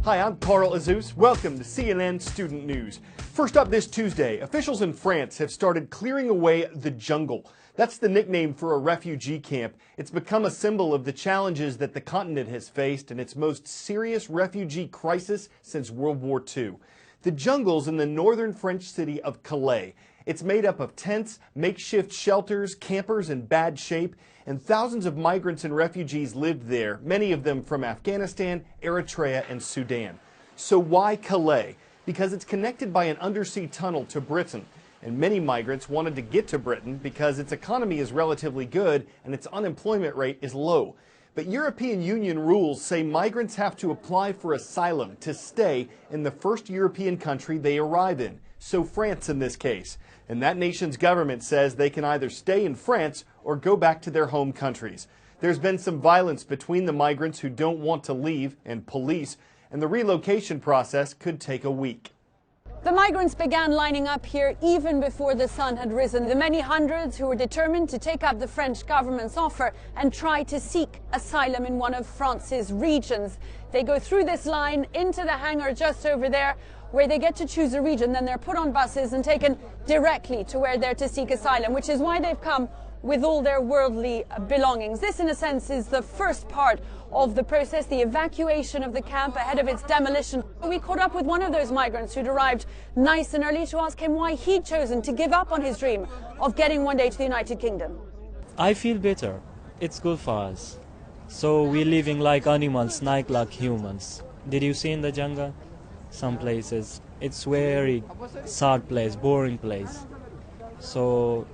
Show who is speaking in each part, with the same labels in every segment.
Speaker 1: Hi, I'm Carl Azus. Welcome to CNN Student News. First up this Tuesday, officials in France have started clearing away the jungle. That's the nickname for a refugee camp. It's become a symbol of the challenges that the continent has faced in its most serious refugee crisis since World War II. The jungle's in the northern French city of Calais. It's made up of tents, makeshift shelters, campers in bad shape, and thousands of migrants and refugees lived there, many of them from Afghanistan, Eritrea, and Sudan. So why Calais? Because it's connected by an undersea tunnel to Britain, and many migrants wanted to get to Britain because its economy is relatively good and its unemployment rate is low. But European Union rules say migrants have to apply for asylum to stay in the first European country they arrive in, so France in this case. And that nation's government says they can either stay in France or go back to their home countries. There's been some violence between the migrants who don't want to leave and police, and the relocation process could take a week.
Speaker 2: The migrants began lining up here even before the sun had risen. The many hundreds who were determined to take up the French government's offer and try to seek asylum in one of France's regions. They go through this line into the hangar just over there, where they get to choose a region. Then they're put on buses and taken directly to where they're to seek asylum, which is why they've come with all their worldly belongings. This, in a sense, is the first part of the process, the evacuation of the camp ahead of its demolition. We caught up with one of those migrants who'd arrived nice and early to ask him why he'd chosen to give up on his dream of getting one day to the United Kingdom.
Speaker 3: I feel better. It's good for us. So we're living like animals, not like humans. Did you see in the jungle? Some places. It's very sad place, boring place. So,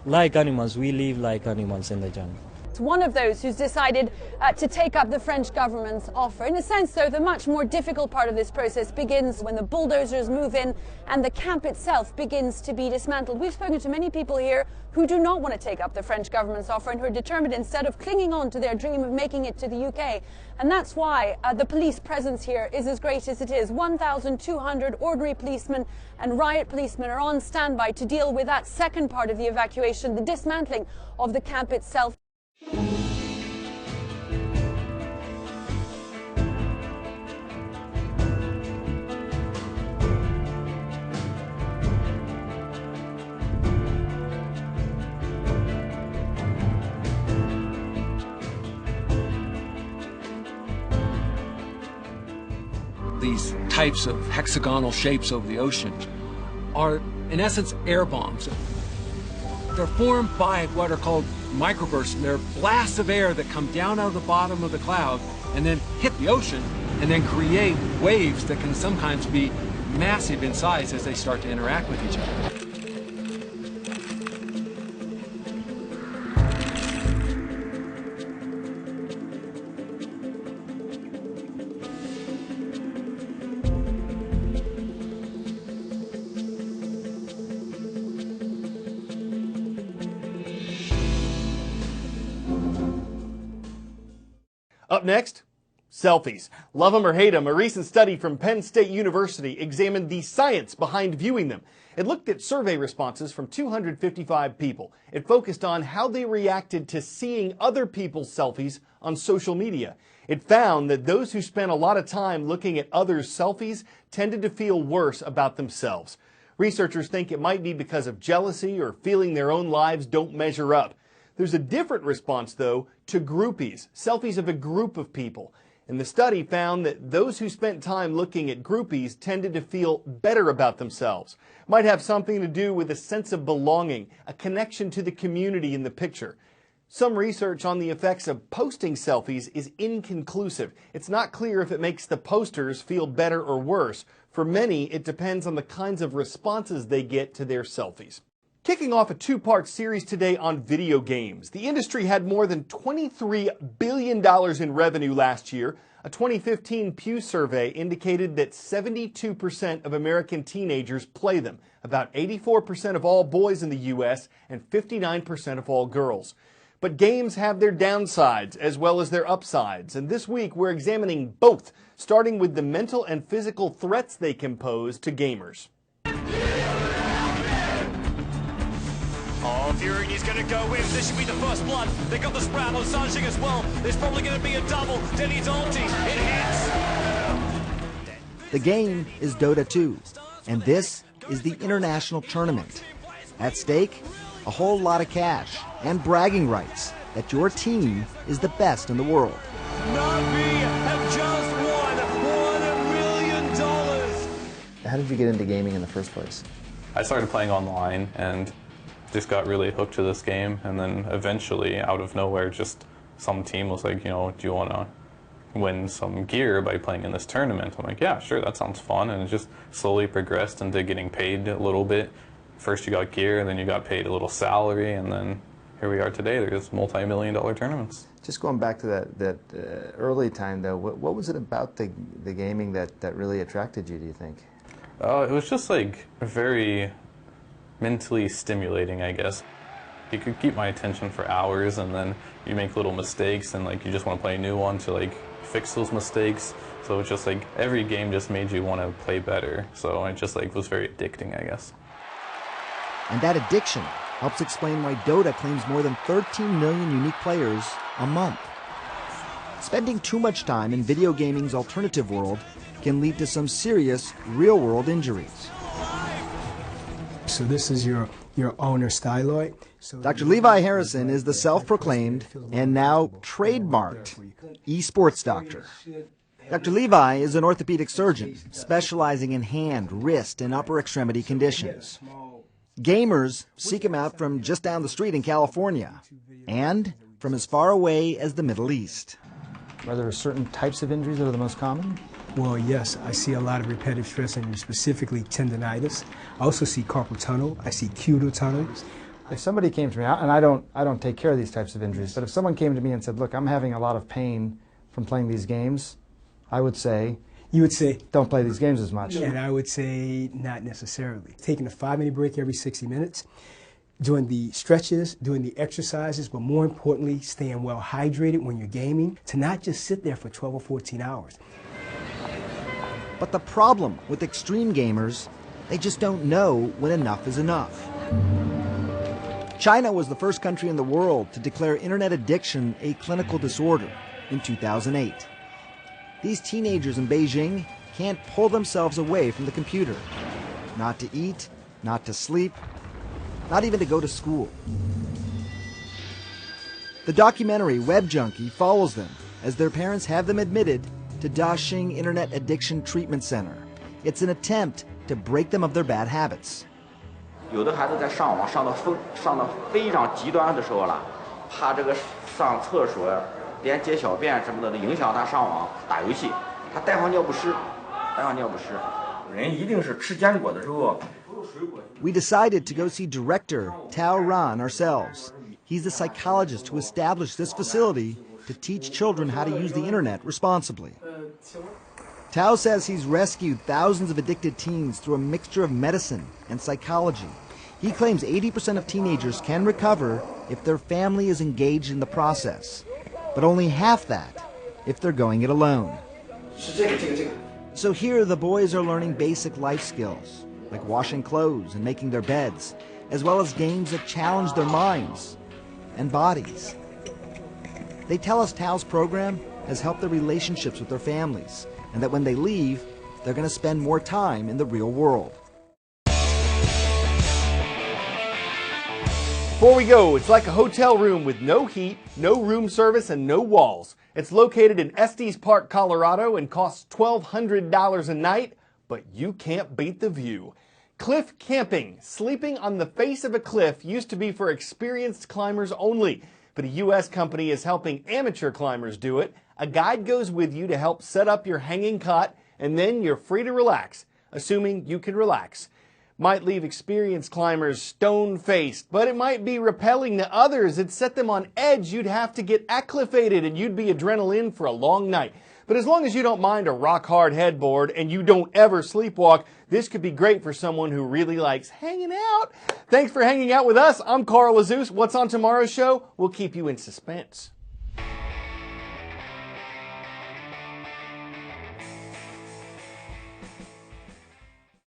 Speaker 3: like animals, we live like animals in the jungle.
Speaker 2: It's one of those who's decided to take up the French government's offer. In a sense, though, the much more difficult part of this process begins when the bulldozers move in and the camp itself begins to be dismantled. We've spoken to many people here who do not want to take up the French government's offer and who are determined instead of clinging on to their dream of making it to the UK. And that's why the police presence here is as great as it is. 1,200 ordinary policemen and riot policemen are on standby to deal with that second part of the evacuation, the dismantling of the camp itself.
Speaker 4: These types of hexagonal shapes over the ocean are, in essence, air bombs. They're formed by what are called microbursts, and they're blasts of air that come down out of the bottom of the cloud and then hit the ocean and then create waves that can sometimes be massive in size as they start to interact with each other.
Speaker 1: Up next, selfies. Love them or hate them, a recent study from Penn State University examined the science behind viewing them. It looked at survey responses from 255 people. It focused on how they reacted to seeing other people's selfies on social media. It found that those who spent a lot of time looking at others' selfies tended to feel worse about themselves. Researchers think it might be because of jealousy or feeling their own lives don't measure up. There's a different response, though, to groupies, selfies of a group of people. And the study found that those who spent time looking at groupies tended to feel better about themselves. Might have something to do with a sense of belonging, a connection to the community in the picture. Some research on the effects of posting selfies is inconclusive. It's not clear if it makes the posters feel better or worse. For many, it depends on the kinds of responses they get to their selfies. Kicking off a two-part series today on video games. The industry had more than $23 billion in revenue last year. A 2015 Pew survey indicated that 72% of American teenagers play them, about 84% of all boys in the U.S. and 59% of all girls. But games have their downsides as well as their upsides, and this week we're examining both, starting with the mental and physical threats they can pose to gamers.
Speaker 5: Oh, Fury, he's going to go in. This should be the first blood. They got the sprout on Sanjing as well. There's probably going to be a double. Denny Dalty, it hits.
Speaker 6: The game is Dota 2, and this is the international tournament. At stake, a whole lot of cash and bragging rights that your team is the best in the world.
Speaker 5: Navi have just won $1 million.
Speaker 7: How did you get into gaming in the first place?
Speaker 8: I started playing online and just got really hooked to this game, and then eventually, out of nowhere, just some team was like, you know, do you want to win some gear by playing in this tournament? I'm like, yeah, sure, that sounds fun, and it just slowly progressed into getting paid a little bit. First you got gear, and then you got paid a little salary, and then here we are today. There's multi-million-dollar tournaments.
Speaker 7: Just going back to that early time, though, what was it about the gaming that really attracted you, do you think?
Speaker 8: It was just like very mentally stimulating, I guess. You could keep my attention for hours, and then you make little mistakes, and like you just want to play a new one to like fix those mistakes. So it's just like every game just made you want to play better. So it just like was very addicting, I guess.
Speaker 6: And that addiction helps explain why Dota claims more than 13 million unique players a month. Spending too much time in video gaming's alternative world can lead to some serious real-world injuries.
Speaker 9: So this is your owner styloid.
Speaker 6: Dr. Levi Harrison is the self-proclaimed and now trademarked esports doctor. Dr. Levi is an orthopedic surgeon specializing in hand, wrist, and upper extremity conditions. Gamers seek him out from just down the street in California and from as far away as the Middle East.
Speaker 7: Are there certain types of injuries that are the most common?
Speaker 9: Well, yes, I see a lot of repetitive stress injuries, specifically tendonitis. I also see carpal tunnel. I see cubital tunnels.
Speaker 7: If somebody came to me, and I don't take care of these types of injuries, but if someone came to me and said, look, I'm having a lot of pain from playing these games, I would say,
Speaker 9: you would say,
Speaker 7: don't play these games as much.
Speaker 9: And I would say, not necessarily. Taking a 5-minute break every 60 minutes, doing the stretches, doing the exercises, but more importantly, staying well hydrated when you're gaming, to not just sit there for 12 or 14 hours.
Speaker 6: But the problem with extreme gamers, they just don't know when enough is enough. China was the first country in the world to declare internet addiction a clinical disorder in 2008. These teenagers in Beijing can't pull themselves away from the computer. Not to eat, not to sleep, not even to go to school. The documentary Web Junkie follows them as their parents have them admitted to Daxing Internet Addiction Treatment Center. It's an attempt to break them of their bad habits.
Speaker 10: 有的孩子在上网上到非常极端的时候了，怕这个上厕所连解小便什么的影响他上网打游戏，他带上尿不湿，人一定是吃坚果的时候。
Speaker 6: We decided to go see director Tao Ran ourselves. He's the psychologist who established this facility to teach children how to use the internet responsibly. Tao says he's rescued thousands of addicted teens through a mixture of medicine and psychology. He claims 80% of teenagers can recover if their family is engaged in the process, but only half that if they're going it alone. So here the boys are learning basic life skills, like washing clothes and making their beds, as well as games that challenge their minds and bodies. They tell us Tao's program has helped their relationships with their families, and that when they leave, they're going to spend more time in the real world.
Speaker 1: Before we go, it's like a hotel room with no heat, no room service, and no walls. It's located in Estes Park, Colorado, and costs $1,200 a night, but you can't beat the view. Cliff camping, sleeping on the face of a cliff, used to be for experienced climbers only. But a U.S. company is helping amateur climbers do it. A guide goes with you to help set up your hanging cot, and then you're free to relax, assuming you can relax. Might leave experienced climbers stone-faced, but it might be repelling to others. It'd set them on edge. You'd have to get acclimated, and you'd be adrenaline for a long night. But as long as you don't mind a rock-hard headboard and you don't ever sleepwalk, this could be great for someone who really likes hanging out. Thanks for hanging out with us. I'm Carl Azuz. What's on tomorrow's show? We'll keep you in suspense.